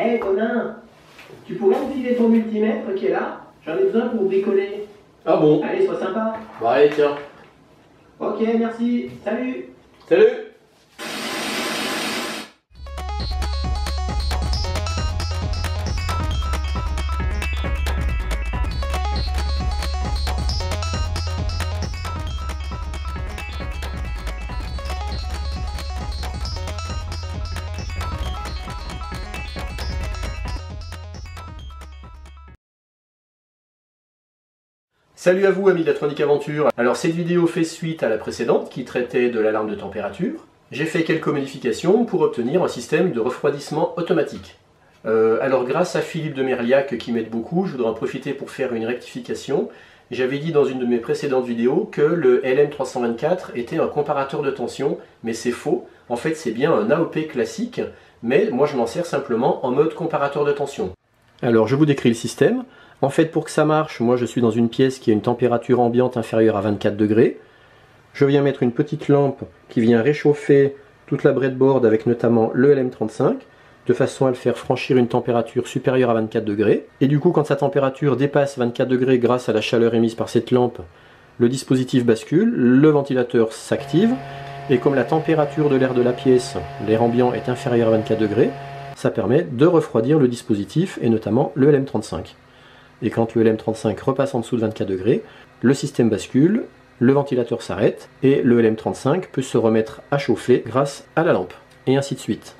Hey Conan, tu pourrais me filer ton multimètre qui est là? J'en ai besoin pour bricoler. Ah bon? Allez, sois sympa. Bah allez, tiens. Ok, merci. Salut. Salut! Salut à vous amis de la Tronic Aventure. Alors cette vidéo fait suite à la précédente qui traitait de l'alarme de température. J'ai fait quelques modifications pour obtenir un système de refroidissement automatique. Alors grâce à Philippe de Merliac qui m'aide beaucoup, je voudrais en profiter pour faire une rectification. J'avais dit dans une de mes précédentes vidéos que le LM324 était un comparateur de tension, mais c'est faux. En fait c'est bien un AOP classique, mais moi je m'en sers simplement en mode comparateur de tension. Alors je vous décris le système. En fait, pour que ça marche, moi je suis dans une pièce qui a une température ambiante inférieure à 24 degrés. Je viens mettre une petite lampe qui vient réchauffer toute la breadboard avec notamment le LM35, de façon à le faire franchir une température supérieure à 24 degrés. Et du coup, quand sa température dépasse 24 degrés grâce à la chaleur émise par cette lampe, le dispositif bascule, le ventilateur s'active, et comme la température de l'air de la pièce, l'air ambiant est inférieur à 24 degrés, ça permet de refroidir le dispositif, et notamment le LM35. Et quand le LM35 repasse en dessous de 24 degrés, le système bascule, le ventilateur s'arrête et le LM35 peut se remettre à chauffer grâce à la lampe. Et ainsi de suite.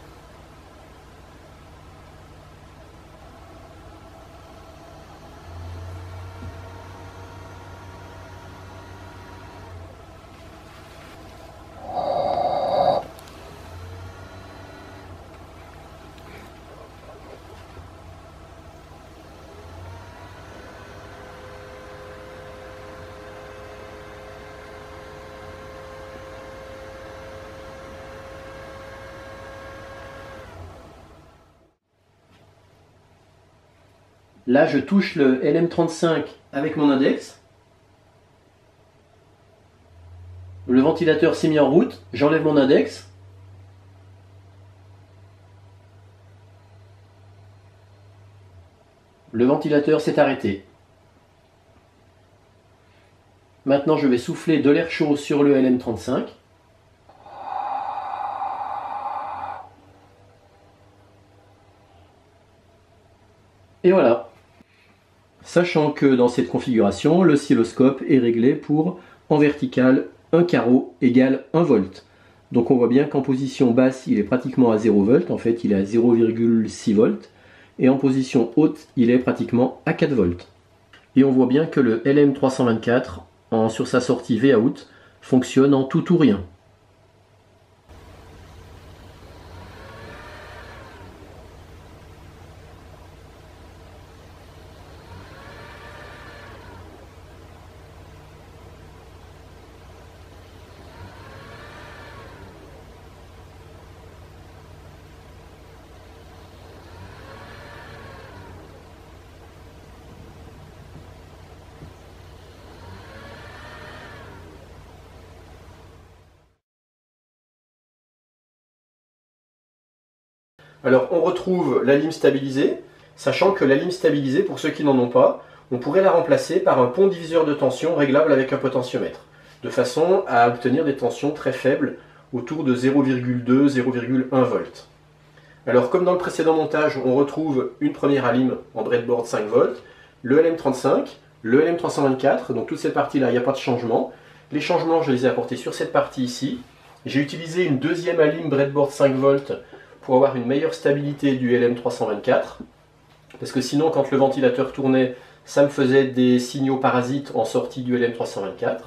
Là, je touche le LM35 avec mon index. Le ventilateur s'est mis en route. J'enlève mon index. Le ventilateur s'est arrêté. Maintenant, je vais souffler de l'air chaud sur le LM35. Et voilà. Sachant que dans cette configuration, l'oscilloscope est réglé pour, en vertical, un carreau égale 1 volt. Donc on voit bien qu'en position basse, il est pratiquement à 0 volt, en fait il est à 0,6 volts, et en position haute, il est pratiquement à 4 volts. Et on voit bien que le LM324, sur sa sortie V-out, fonctionne en tout ou rien. Alors on retrouve la lime stabilisée, sachant que la lime stabilisée, pour ceux qui n'en ont pas, on pourrait la remplacer par un pont diviseur de tension réglable avec un potentiomètre, de façon à obtenir des tensions très faibles, autour de 0,2-0,1 volts. Alors comme dans le précédent montage, on retrouve une première lime en breadboard 5 volts, le LM35, le LM324, donc toute cette partie-là, il n'y a pas de changement. Les changements, je les ai apportés sur cette partie ici. J'ai utilisé une deuxième lime breadboard 5 volts pour avoir une meilleure stabilité du LM324, parce que sinon quand le ventilateur tournait, ça me faisait des signaux parasites en sortie du LM324.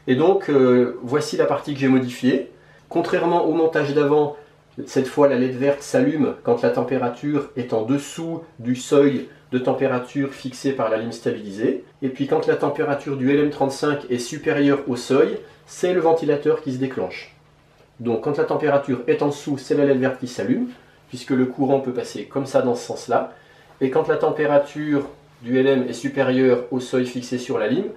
Et donc voici la partie que j'ai modifiée. Contrairement au montage d'avant, cette fois la LED verte s'allume quand la température est en dessous du seuil de température fixé par la lime stabilisée. Et puis quand la température du LM35 est supérieure au seuil, c'est le ventilateur qui se déclenche. Donc quand la température est en dessous, c'est la LED verte qui s'allume, puisque le courant peut passer comme ça dans ce sens-là. Et quand la température du LM est supérieure au seuil fixé sur la lime,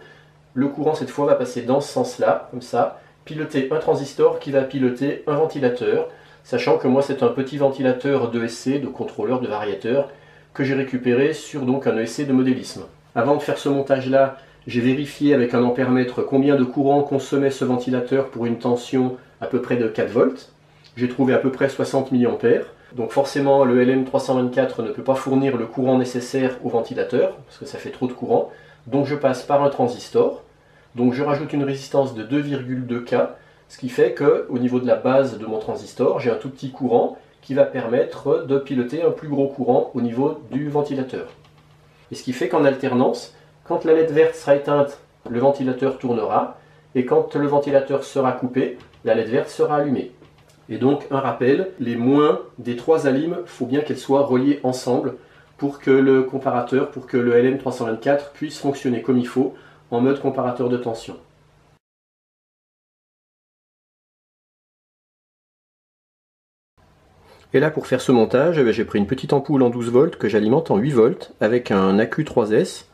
le courant cette fois va passer dans ce sens-là, comme ça, piloter un transistor qui va piloter un ventilateur. sachant que moi c'est un petit ventilateur d'ESC, de contrôleur de variateur, que j'ai récupéré sur donc un ESC de modélisme. Avant de faire ce montage-là, j'ai vérifié avec un ampèremètre combien de courant consommait ce ventilateur pour une tension à peu près de 4 volts. J'ai trouvé à peu près 60 mA. Donc forcément le LM324 ne peut pas fournir le courant nécessaire au ventilateur, parce que ça fait trop de courant. Donc je passe par un transistor. Donc je rajoute une résistance de 2,2 K, ce qui fait qu'au niveau de la base de mon transistor, j'ai un tout petit courant qui va permettre de piloter un plus gros courant au niveau du ventilateur. Et ce qui fait qu'en alternance, quand la LED verte sera éteinte, le ventilateur tournera, et quand le ventilateur sera coupé, la LED verte sera allumée. Et donc, un rappel, les moins des 3 alimes, il faut bien qu'elles soient reliées ensemble pour que le comparateur, pour que le LM324 puisse fonctionner comme il faut en mode comparateur de tension. Et là, pour faire ce montage, j'ai pris une petite ampoule en 12 volts que j'alimente en 8 volts avec un AQ3S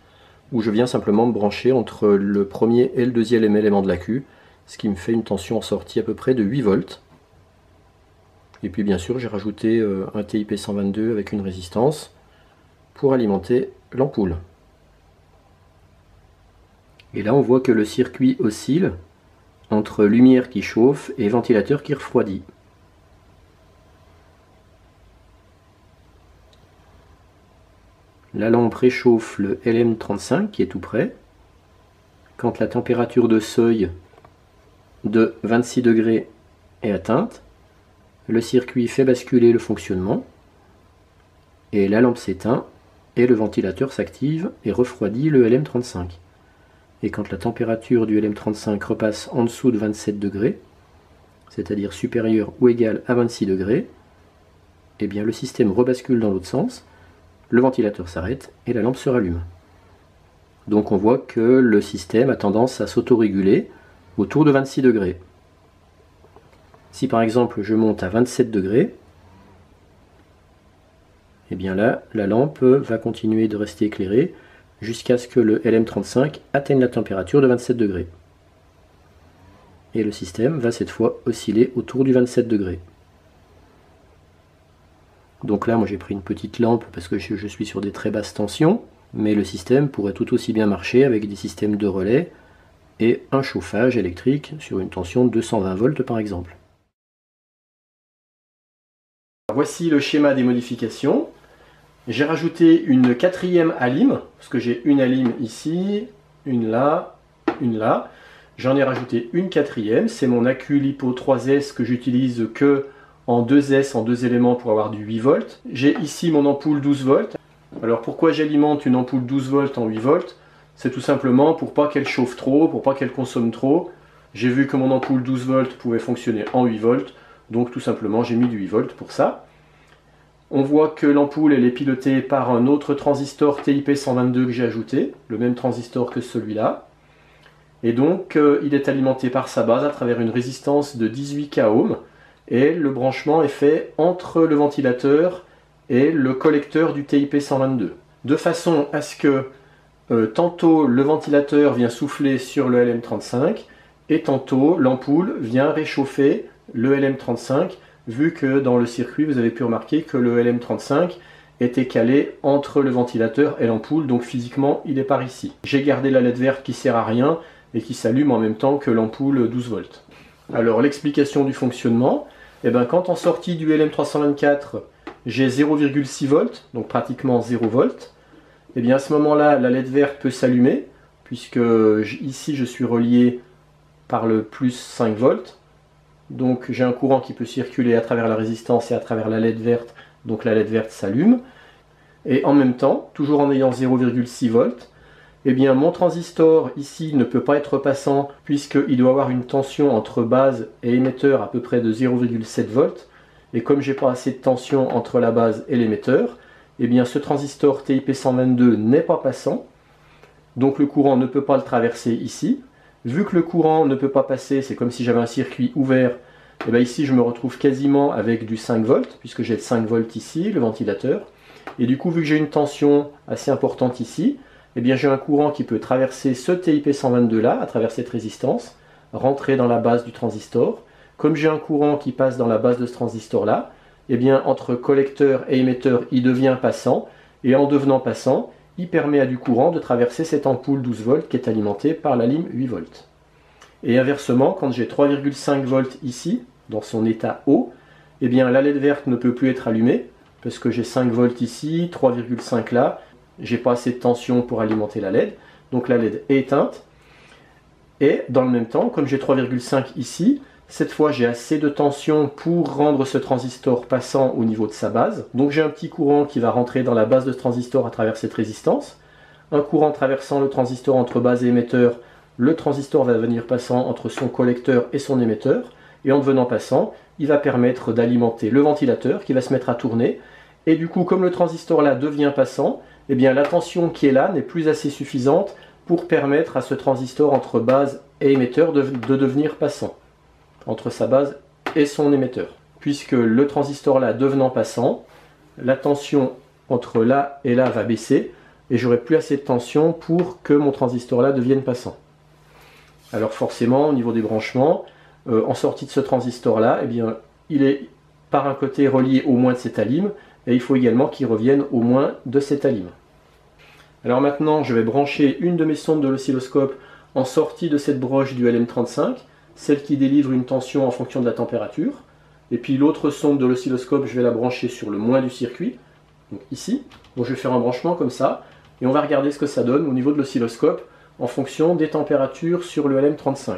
où je viens simplement me brancher entre le premier et le deuxième élément de l'AQ, ce qui me fait une tension en sortie à peu près de 8 volts. Et puis bien sûr j'ai rajouté un TIP 122 avec une résistance pour alimenter l'ampoule. Et là on voit que le circuit oscille entre lumière qui chauffe et ventilateur qui refroidit. La lampe réchauffe le LM35 qui est tout près. Quand la température de seuil de 26 degrés est atteinte, le circuit fait basculer le fonctionnement et la lampe s'éteint et le ventilateur s'active et refroidit le LM35. Et quand la température du LM35 repasse en dessous de 27 degrés, c'est-à-dire supérieure ou égale à 26 degrés, eh bien le système rebascule dans l'autre sens, le ventilateur s'arrête et la lampe se rallume. Donc on voit que le système a tendance à s'autoréguler autour de 26 degrés. Si par exemple je monte à 27 degrés, et bien là, la lampe va continuer de rester éclairée jusqu'à ce que le LM35 atteigne la température de 27 degrés. Et le système va cette fois osciller autour du 27 degrés. Donc là, moi j'ai pris une petite lampe parce que je suis sur des très basses tensions, mais le système pourrait tout aussi bien marcher avec des systèmes de relais et un chauffage électrique sur une tension de 220 volts par exemple. Voici le schéma des modifications. J'ai rajouté une 4e alime, parce que j'ai une alime ici, une là, une là. J'en ai rajouté une 4e, c'est mon AQ LiPo 3S que j'utilise que en 2S, en 2 éléments pour avoir du 8 volts. J'ai ici mon ampoule 12 volts. Alors pourquoi j'alimente une ampoule 12 volts en 8 volts? C'est tout simplement pour pas qu'elle chauffe trop, pour pas qu'elle consomme trop. J'ai vu que mon ampoule 12 volts pouvait fonctionner en 8 volts, donc tout simplement j'ai mis du 8 volts pour ça. On voit que l'ampoule elle est pilotée par un autre transistor TIP 122 que j'ai ajouté, le même transistor que celui-là. Et donc il est alimenté par sa base à travers une résistance de 18 k ohms. Et le branchement est fait entre le ventilateur et le collecteur du TIP 122. De façon à ce que tantôt le ventilateur vient souffler sur le LM35 et tantôt l'ampoule vient réchauffer le LM35, vu que dans le circuit vous avez pu remarquer que le LM35 était calé entre le ventilateur et l'ampoule, donc physiquement il est par ici. J'ai gardé la LED verte qui sert à rien et qui s'allume en même temps que l'ampoule 12 volts. Alors l'explication du fonctionnement, eh ben, quand en sortie du LM324 j'ai 0,6 volts, donc pratiquement 0 volts, et bien à ce moment-là la LED verte peut s'allumer, puisque ici je suis relié par le plus 5 volts, donc j'ai un courant qui peut circuler à travers la résistance et à travers la LED verte, donc la LED verte s'allume, et en même temps, toujours en ayant 0,6 volts, eh bien mon transistor ici ne peut pas être passant puisqu'il doit avoir une tension entre base et émetteur à peu près de 0,7 volts, et comme j'ai pas assez de tension entre la base et l'émetteur, eh bien ce transistor TIP 122 n'est pas passant, donc le courant ne peut pas le traverser ici. Vu que le courant ne peut pas passer, c'est comme si j'avais un circuit ouvert, et bien ici je me retrouve quasiment avec du 5 volts, puisque j'ai le 5 volts ici, le ventilateur, et du coup vu que j'ai une tension assez importante ici, eh bien j'ai un courant qui peut traverser ce TIP 122 là, à travers cette résistance, rentrer dans la base du transistor, comme j'ai un courant qui passe dans la base de ce transistor-là, eh bien entre collecteur et émetteur, il devient passant, et en devenant passant, il permet à du courant de traverser cette ampoule 12 volts qui est alimentée par la lime 8 volts. Et inversement, quand j'ai 3,5 volts ici, dans son état haut, eh bien la LED verte ne peut plus être allumée, parce que j'ai 5 volts ici, 3,5 là, j'ai pas assez de tension pour alimenter la LED, donc la LED est éteinte. Et dans le même temps, comme j'ai 3,5 ici, cette fois j'ai assez de tension pour rendre ce transistor passant au niveau de sa base. Donc j'ai un petit courant qui va rentrer dans la base de ce transistor à travers cette résistance. Un courant traversant le transistor entre base et émetteur, le transistor va devenir passant entre son collecteur et son émetteur. Et en devenant passant, il va permettre d'alimenter le ventilateur qui va se mettre à tourner. Et du coup, comme le transistor là devient passant, eh bien la tension qui est là n'est plus assez suffisante pour permettre à ce transistor entre base et émetteur de devenir passant, entre sa base et son émetteur. Puisque le transistor là devenant passant, la tension entre là et là va baisser, et j'aurai plus assez de tension pour que mon transistor là devienne passant. Alors forcément, au niveau des branchements, en sortie de ce transistor là, eh bien, il est par un côté relié au moins de cet alim, et il faut également qu'il revienne au moins de cet alim. Alors maintenant, je vais brancher une de mes sondes de l'oscilloscope en sortie de cette broche du LM35, celle qui délivre une tension en fonction de la température. Et puis l'autre sonde de l'oscilloscope, je vais la brancher sur le moins du circuit, donc ici. Donc je vais faire un branchement comme ça, et on va regarder ce que ça donne au niveau de l'oscilloscope en fonction des températures sur le LM35.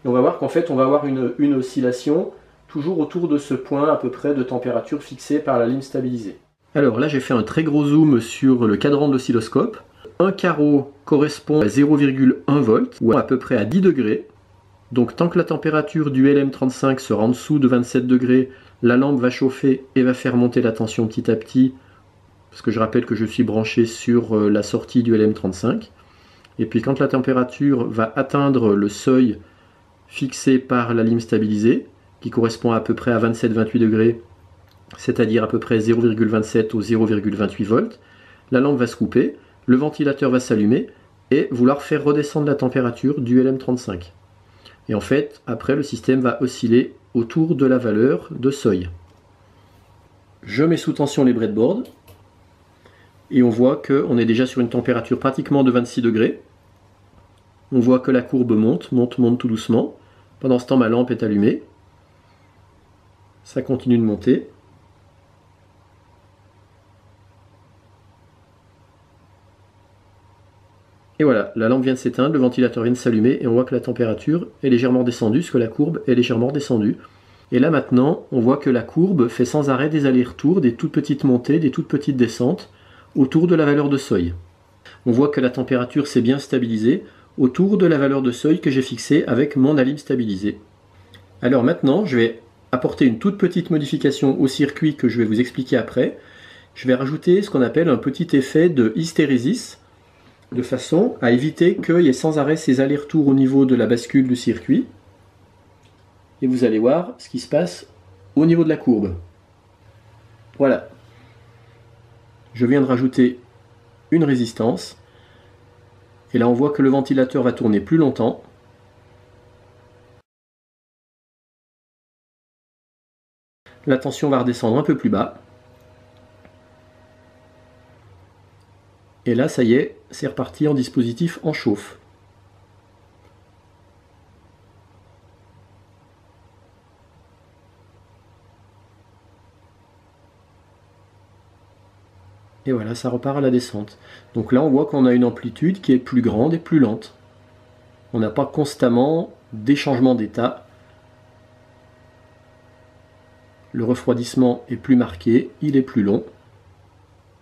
Et on va voir qu'en fait, on va avoir une oscillation toujours autour de ce point à peu près de température fixée par la lime stabilisée. Alors là, j'ai fait un très gros zoom sur le cadran de l'oscilloscope. Un carreau correspond à 0,1 volt, ou à peu près à 10 degrés. Donc tant que la température du LM35 sera en dessous de 27 degrés, la lampe va chauffer et va faire monter la tension petit à petit, parce que je rappelle que je suis branché sur la sortie du LM35. Et puis quand la température va atteindre le seuil fixé par la lime stabilisée, qui correspond à peu près à 27-28 degrés, c'est-à-dire à peu près 0,27 ou 0,28 volts, la lampe va se couper, le ventilateur va s'allumer et vouloir faire redescendre la température du LM35. Et en fait, après, le système va osciller autour de la valeur de seuil. Je mets sous tension les breadboards et on voit qu'on est déjà sur une température pratiquement de 26 degrés. On voit que la courbe monte tout doucement. Pendant ce temps, ma lampe est allumée. Ça continue de monter. Et voilà, la lampe vient de s'éteindre, le ventilateur vient de s'allumer et on voit que la température est légèrement descendue, parce que la courbe est légèrement descendue. Et là maintenant, on voit que la courbe fait sans arrêt des allers-retours, des toutes petites montées, des toutes petites descentes, autour de la valeur de seuil. On voit que la température s'est bien stabilisée autour de la valeur de seuil que j'ai fixée avec mon alim stabilisé. Alors maintenant, je vais apporter une toute petite modification au circuit que je vais vous expliquer après. Je vais rajouter ce qu'on appelle un petit effet de hystérésis, de façon à éviter qu'il y ait sans arrêt ces allers-retours au niveau de la bascule du circuit. Et vous allez voir ce qui se passe au niveau de la courbe. Voilà. Je viens de rajouter une résistance. Et là on voit que le ventilateur va tourner plus longtemps. La tension va redescendre un peu plus bas. Et là, ça y est, c'est reparti en dispositif en chauffe. Et voilà, ça repart à la descente. Donc là, on voit qu'on a une amplitude qui est plus grande et plus lente. On n'a pas constamment des changements d'état. Le refroidissement est plus marqué, il est plus long.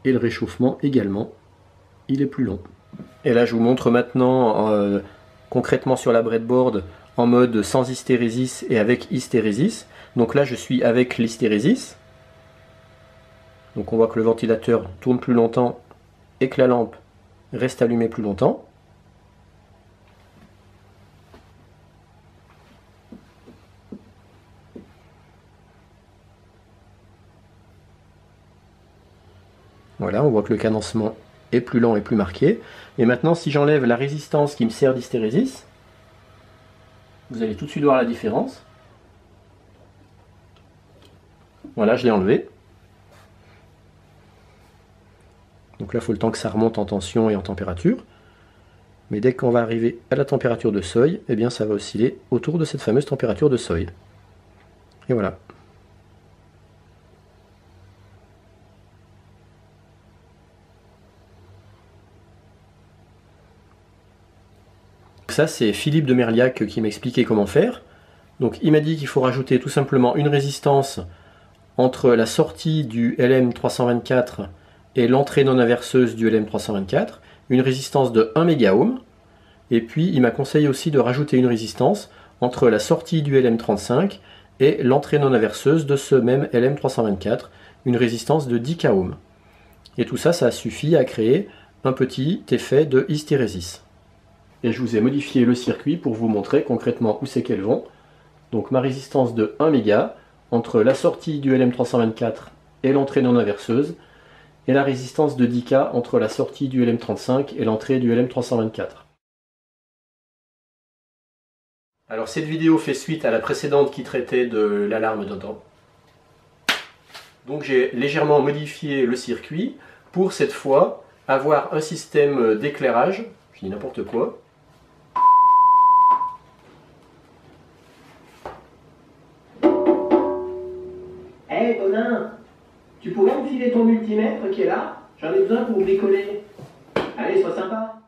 Et le réchauffement également. Il est plus long. Et là je vous montre maintenant concrètement sur la breadboard en mode sans hystérésis et avec hystérésis. Donc là je suis avec l'hystérésis. Donc on voit que le ventilateur tourne plus longtemps et que la lampe reste allumée plus longtemps. Voilà, on voit que le cadencement est plus lent et plus marqué. Et maintenant, si j'enlève la résistance qui me sert d'hystérésis, vous allez tout de suite voir la différence. Voilà, je l'ai enlevé. Donc là, il faut le temps que ça remonte en tension et en température. Mais dès qu'on va arriver à la température de seuil, eh bien ça va osciller autour de cette fameuse température de seuil. Et voilà. Ça, c'est Philippe de Merliac qui m'a expliqué comment faire. Donc il m'a dit qu'il faut rajouter tout simplement une résistance entre la sortie du LM324 et l'entrée non inverseuse du LM324, une résistance de 1 mégaohm, et puis il m'a conseillé aussi de rajouter une résistance entre la sortie du LM35 et l'entrée non inverseuse de ce même LM324, une résistance de 10 kΩ. Et tout ça, ça suffit à créer un petit effet de hystérésis. Et je vous ai modifié le circuit pour vous montrer concrètement où c'est qu'elles vont. Donc ma résistance de 1 méga entre la sortie du LM324 et l'entrée non inverseuse, et la résistance de 10K entre la sortie du LM35 et l'entrée du LM324. Alors cette vidéo fait suite à la précédente qui traitait de l'alarme d'entente. Donc j'ai légèrement modifié le circuit pour cette fois avoir un système d'éclairage, je dis n'importe quoi. Hé, Tonin, tu pourrais me filer ton multimètre qui est là? J'en ai besoin pour bricoler. Allez, sois sympa.